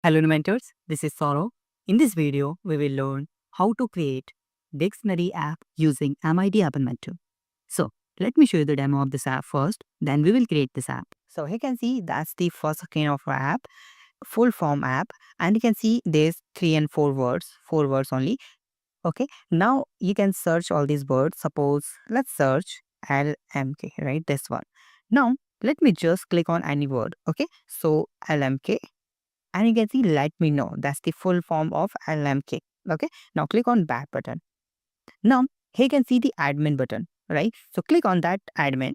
Hello inventors, this is Saurav. In this video, we will learn how to create dictionary app using MIT App Inventor. So let me show you the demo of this app first, then we will create this app. So here you can see that's the first screen of our app, full form app, and you can see there's 4 words only. Okay, now you can search all these words. Suppose let's search LMK, right? This one. Now let me just click on any word. Okay, so LMK, and you can see let me know, that's the full form of LMK. Okay, now click on back button. Now here you can see the admin button, right? So click on that admin.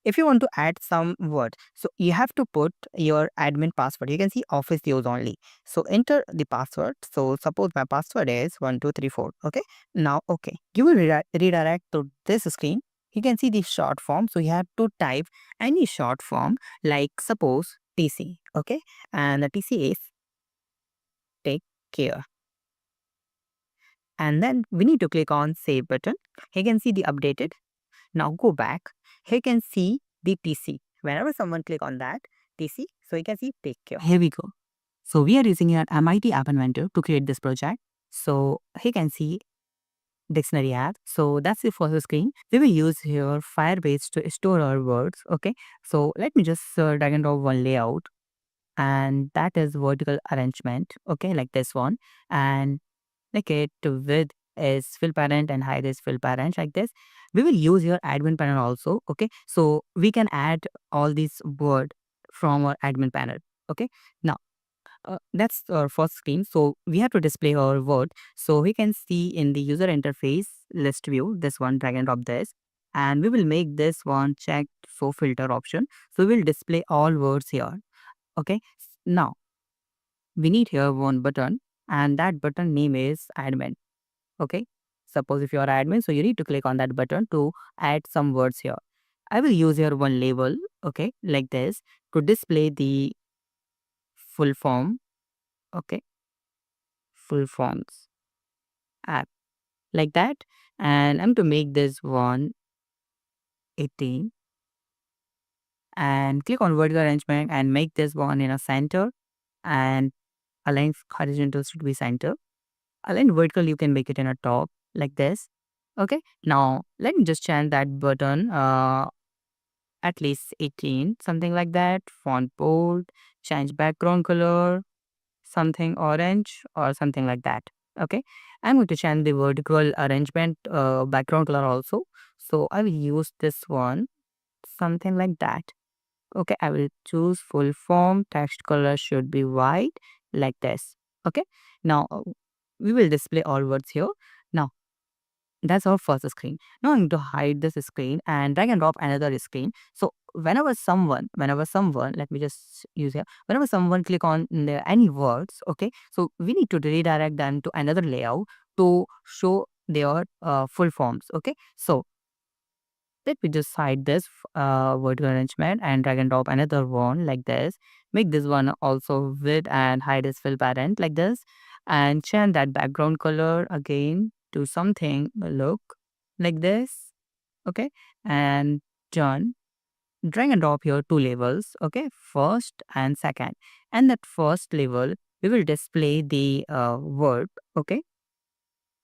If you want to add some word, so you have to put your admin password. You can see office use only, so enter the password. So suppose my password is 1234. Okay, now okay, you will redirect to this screen. You can see the short form, so you have to type any short form, like suppose TC. Okay, and the TC is take care. And then we need to click on save button. Here you can see the updated. Now go back. Here you can see the TC. Whenever someone click on that TC, so you can see take care. Here we go. So we are using here MIT App Inventor to create this project. So here you can see dictionary app. So that's the first screen. We will use here Firebase to store our words. Okay. So let me just drag and drop one layout, and that is vertical arrangement. Okay, like this one. And okay, to width is fill parent and height is fill parent, like this. We will use your admin panel also. Okay, so we can add all these word from our admin panel. Okay, now that's our first screen. So we have to display our word. So we can see in the user interface list view, this one, drag and drop this, and we will make this one checked so filter option. So we'll display all words here. Okay, now we need here one button, and that button name is admin. Okay, suppose if you are admin, so you need to click on that button to add some words here. I will use here one label, okay, like this, to display the full form. Okay, full forms app, like that. And I'm to make this one 18, and click on vertical arrangement and make this one in a center, and align horizontal should be center. Align vertical, you can make it in a top, like this. Okay, now let me just change that button at least 18, something like that. Font bold, change background color, something orange or something like that. Okay, I'm going to change the vertical arrangement background color also. So I will use this one, something like that. Okay, I will choose full form, text color should be white, like this. Okay, now we will display all words here. Now that's our first screen. Now I'm going to hide this screen and drag and drop another screen. So whenever someone, let me just use here, whenever someone click on any words, okay, so we need to redirect them to another layout to show their full forms. Okay, so let me just hide this vertical arrangement and drag and drop another one, like this. Make this one also width and height is fill parent, like this. And change that background color again to something look like this. Okay. And done. Drag and drop here two levels. Okay. First and second. And that first level, we will display the word. Okay.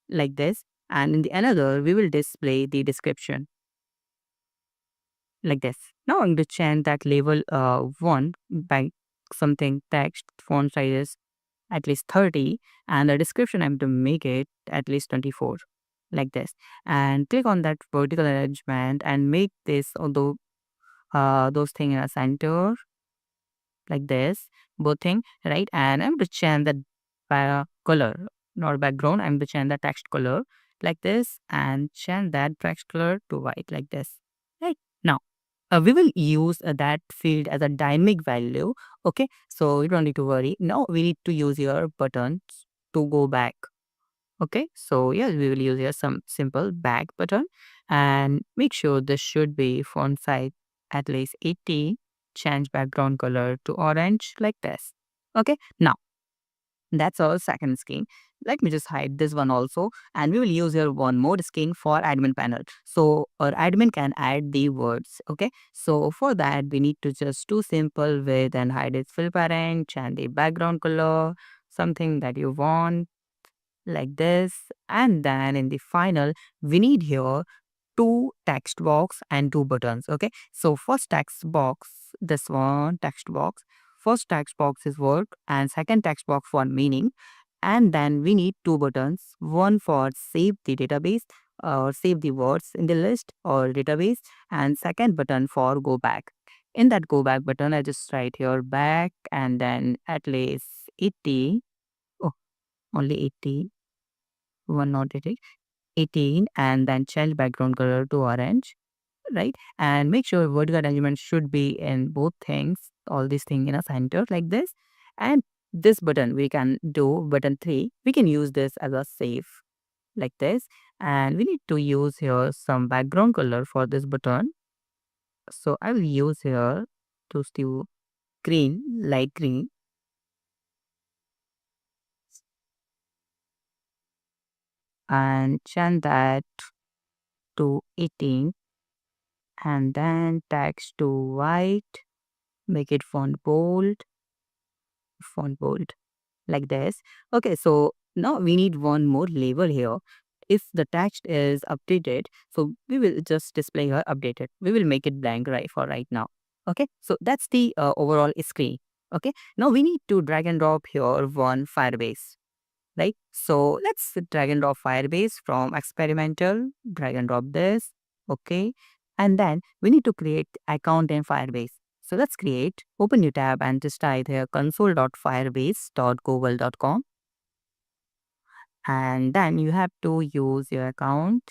Like this. And in the another, we will display the description, like this. Now I'm going to change that label 1 by something text font size is at least 30, and the description I'm to make it at least 24, like this. And click on that vertical arrangement and make this, although those things in a center, like this, both thing, right? And I'm to change the color, not background. I'm to change the text color, like this, and change that text color to white, like this, right? Now we will use that field as a dynamic value. Okay, so you don't need to worry. Now we need to use your buttons to go back. Okay, so yes, we will use here some simple back button, and make sure this should be font size at least 80. Change background color to orange, like this. Okay, now That's our second screen. Let me just hide this one also. And we will use here one more screen for admin panel. So our admin can add the words. Okay. So for that, we need to just do simple with and hide its fill parent and the background color, something that you want like this. And then in the final, we need here two text box and two buttons. Okay. So first text box, this one text box. First text box is word and second text box for meaning. And then we need two buttons, one for save the database or save the words in the list or database, and second button for go back. In that go back button, I just write here back and then at least 80. Oh, only 80. One not 80. 18 and then child background color to orange, right? And make sure vertical arrangement should be in both things, all these things in a center like this. And this button we can do button 3. We can use this as a save like this. And we need to use here some background color for this button. So I will use here to still green, light green. And change that to 18 and then text to white, make it font bold like this. Okay, so now we need one more label here. If the text is updated, so we will just display here updated. We will make it blank right for right now. Okay, so that's the overall screen. Okay, now we need to drag and drop here one Firebase, right? So let's drag and drop Firebase from experimental, drag and drop this. Okay, and then we need to create account in Firebase. So let's create, open new tab and just type here console.firebase.google.com. And then you have to use your account.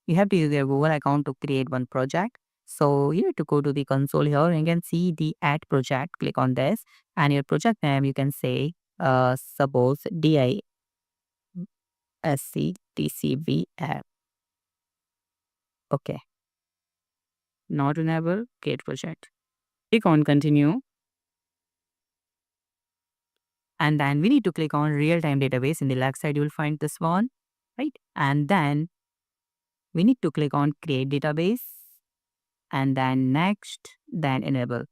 You have to use your Google account to create one project. So you need to go to the console here and you can see the add project. Click on this and your project name you can say suppose DISCTCB app. Okay, not enable create project. Click on continue. And then we need to click on real-time database. In the left side, you will find this one, right? And then we need to click on create database and then next, then enable.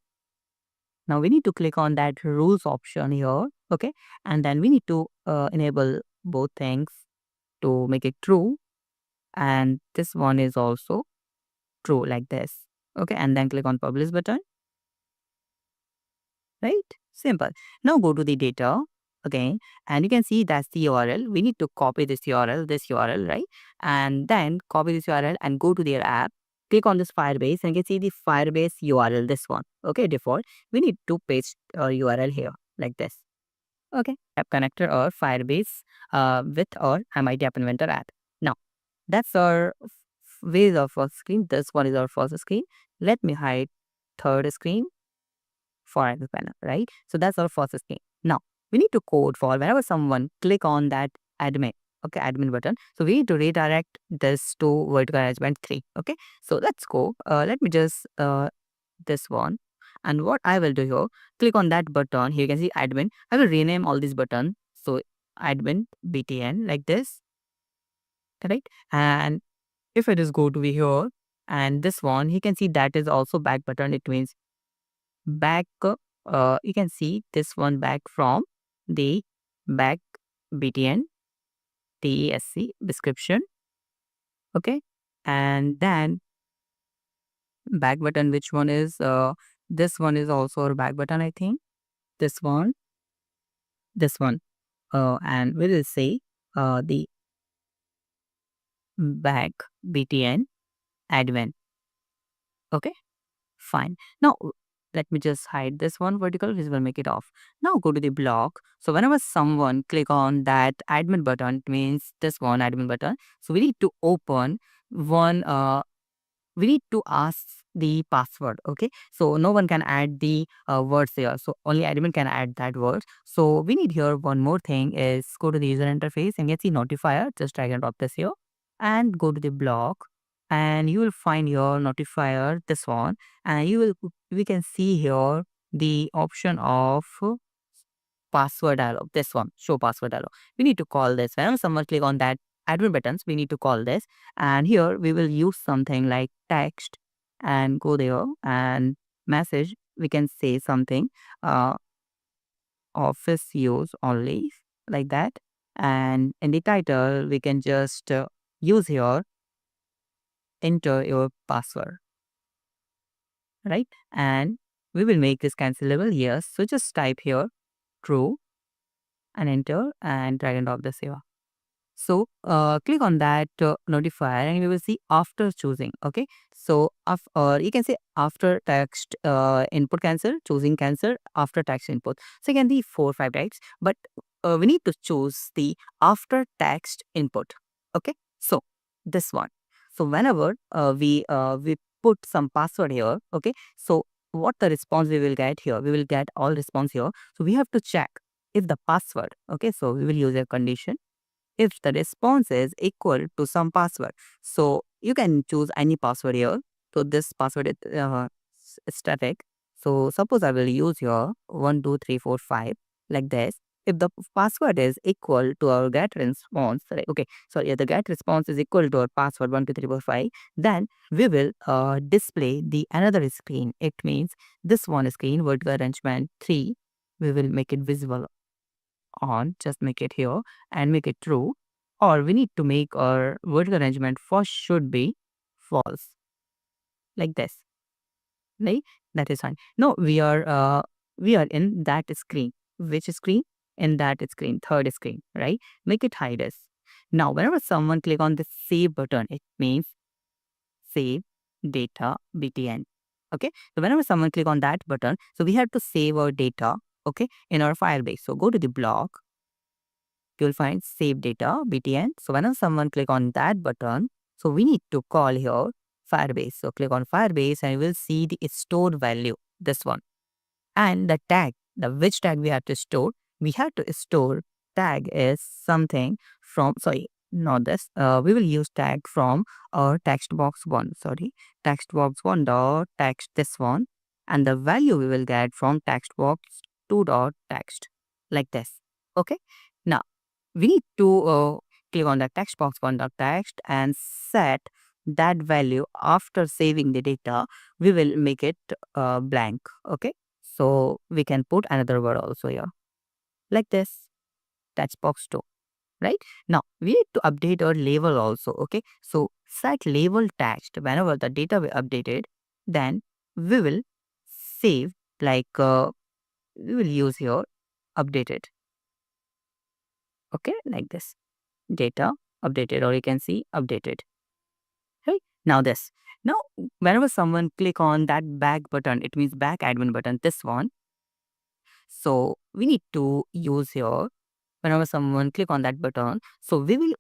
Now we need to click on that rules option here, okay? And then we need to enable both things to make it true. And this one is also true like this, okay? And then click on publish button, right? Simple. Now go to the data again, and you can see that's the URL. We need to copy this URL, right? And then copy this URL and go to their app. Click on this Firebase and you can see the Firebase URL, this one. Okay, default. We need to paste URL here like this. Okay, app connector or Firebase with our MIT App Inventor app. Now, that's our ways of first screen. This one is our first screen. Let me hide third screen for admin panel, right? So that's our first screen. Now we need to code for whenever someone click on that admin, okay, admin button. So we need to redirect this to vertical arrangement 3. Okay, so let's go. Let me just this one. And what I will do here, click on that button. Here you can see admin. I will rename all these buttons. So admin BTN like this, correct? And if I just go to here and this one, you can see that is also back button. It means back, you can see this one back from the back BTN TESC description. Okay. And then back button, which one is, this one is also a back button, I think. This one, and we will say the back BTN admin. Okay. Fine. Now, let me just hide this one vertical, which will make it off. Now go to the block. So whenever someone click on that admin button, it means this one admin button. So we need to open one, we need to ask the password. Okay. So no one can add the words here. So only admin can add that word. So we need here one more thing is go to the user interface and get the notifier. Just drag and drop this here and go to the block and you will find your notifier, this one, and we can see here the option of password dialog, this one, show password dialog. We need to call this. Whenever someone click on that admin buttons, we need to call this. And here we will use something like text and go there and message. We can say something, office use only, like that. And in the title, we can just use here, enter your password, right? And we will make this cancelable, yes. So just type here true and enter and drag and drop this here. So click on that notifier and you will see after choosing. Okay. So or you can say after text input cancel, choosing cancel after text input. So you can be 4 or 5 types, but we need to choose the after text input. Okay. So this one. So whenever we put some password here. Okay. So what the response we will get here? We will get all response here. So we have to check if the password. Okay. So we will use a condition if the response is equal to some password. So you can choose any password here. So this password is static. So suppose I will use here 12345 like this. If the password is equal to our get response, right? Okay, sorry, the get response is equal to our password 12345, then we will display the another screen. It means this one screen, vertical arrangement 3, we will make it visible on, just make it here and make it true, or we need to make our vertical arrangement first should be false, like this, right? That is fine. No, we are in that screen. Which screen? In that screen, third screen, right? Make it hide us. Now whenever someone click on the save button, it means save data btn. Okay, so whenever someone click on that button, so we have to save our data, okay, in our Firebase. So go to the block, you'll find save data btn. So whenever someone click on that button, so we need to call here Firebase. So click on Firebase and you will see the stored value, this one. And the tag, the which tag we have to store, we have to store tag is something from, sorry, not this, we will use tag from our text box 1, sorry, text box 1 dot text, this one, and the value we will get from text box 2 dot text, like this. Okay, now we need to click on the text box 1 dot text and set that value. After saving the data, we will make it blank. Okay, so we can put another word also here, like this, text box 2, right? Now we need to update our label also. Okay, so set label text. Whenever the data will updated, then we will save, like we will use here updated. Okay, like this, data updated, or you can see updated. Right, now this, now whenever someone click on that back button, it means back admin button, this one. So we need to use here, whenever someone click on that button, so we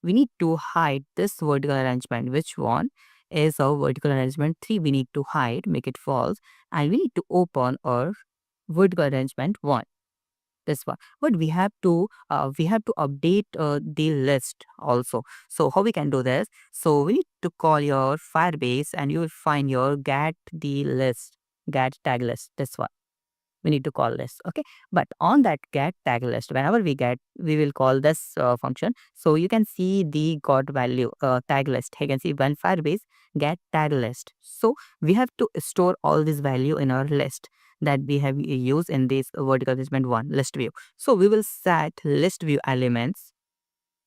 need to hide this vertical arrangement. Which one is our vertical arrangement 3? We need to hide, make it false, and we need to open our vertical arrangement 1, this one. But we have to update the list also. So how we can do this? So we need to call your Firebase and you will find your get the list, get tag list, this one. We need to call this. Okay, but on that get tag list, whenever we get, we will call this function. So you can see the got value tag list. You can see when Firebase get tag list. So we have to store all this value in our list that we have used in this vertical arrangement 1 list view. So we will set list view elements,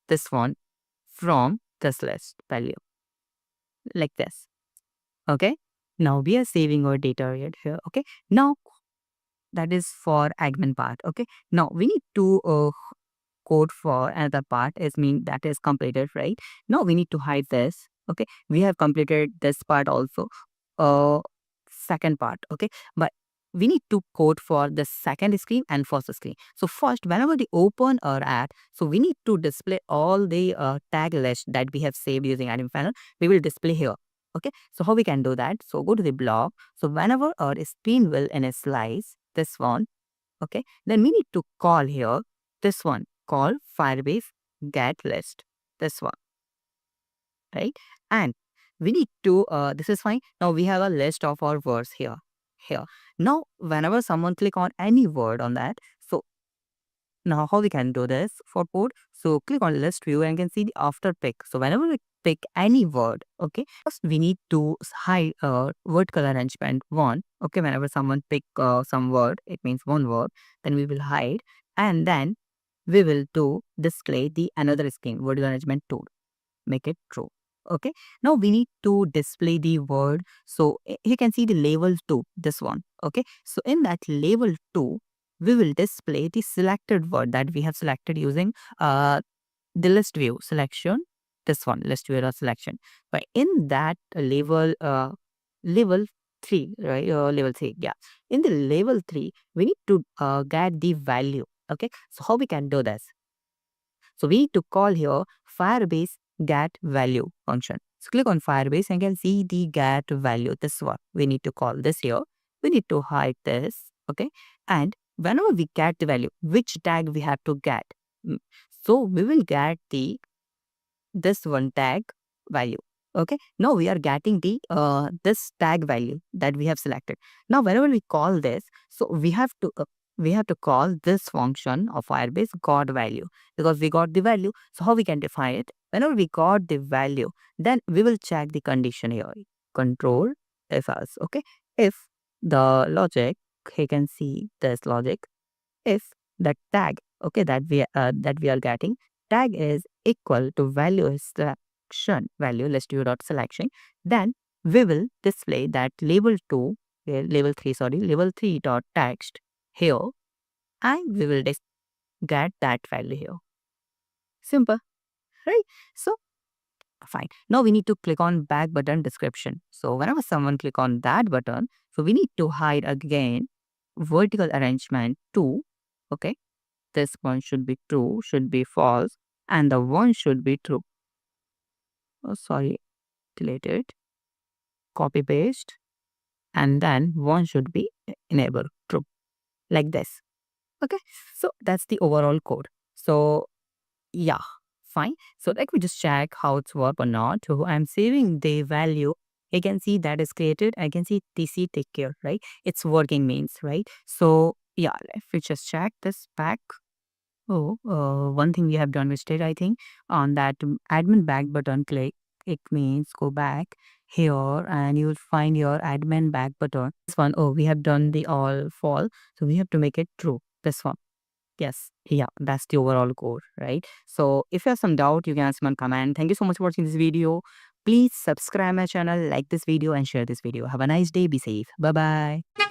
this one, from this list value, like this. Okay, now we are saving our data right here. Okay, now that is for admin part. Okay, now we need to code for another part, is mean that is completed, right? Now we need to hide this. Okay, we have completed this part also, second part. Okay, but we need to code for the second screen and first screen. So first, whenever we open our app, so we need to display all the tag list that we have saved using admin panel. We will display here. Okay, so how we can do that? So go to the block. So whenever our screen will initialize, this one, okay, then we need to call here, this one, call Firebase get list, this one, right? And we need to this is fine. Now we have a list of our words here. Now whenever someone click on any word on that, so Now, how we can do this for code? So click on list view and you can see the after pick. So whenever we pick any word, okay, first we need to hide vertical arrangement one. Okay, whenever someone pick some word, it means one word, then we will hide, and then we will do display the another string vertical arrangement two, make it true. Okay, now we need to display the word. So you can see the label 2, this one. Okay, so in that label 2, we will display the selected word that we have selected using the list view selection, this one, list view or selection. But in that label 3, right, label 3, yeah, in the label 3 we need to get the value. Okay, so how we can do this? So we need to call here Firebase get value function. So click on Firebase and you can see the get value. This one we need to call this here. We need to hide this. Okay. And whenever we get the value, which tag we have to get? Mm, So we will get the this one tag value. Okay. Now we are getting the this tag value that we have selected. Now whenever we call this, so we have to call this function of Firebase got value, because we got the value. So how we can define it? Whenever we got the value, then we will check the condition here. Control if else. Okay. If the logic, you can see this logic, if the tag, okay, that we are getting, tag is equal to value is selection value list view dot selection, then we will display that label 2, label 3, sorry, label 3 dot text here, and we will get that value here. Simple, right? So fine. Now we need to click on back button description. So whenever someone click on that button, so we need to hide again vertical arrangement 2. Okay, this one should be true, should be false, and the one should be true. Oh, sorry, delete it, copy paste, and then one should be enabled, true, like this. Okay, so that's the overall code. So yeah, fine. So let me just check how it's work or not. So I'm saving the value. I can see that is created. I can see TC take care, right? It's working means, right? So yeah, if we just check this back. Oh, one thing we have done mistake, I think, on that admin back button click. It means go back here and you will find your admin back button. This one, oh, we have done the all false. So we have to make it true. This one. Yes. Yeah, that's the overall code, right? So if you have some doubt, you can ask me on comment. Thank you so much for watching this video. Please subscribe my channel, like this video and share this video. Have a nice day. Be safe. Bye-bye.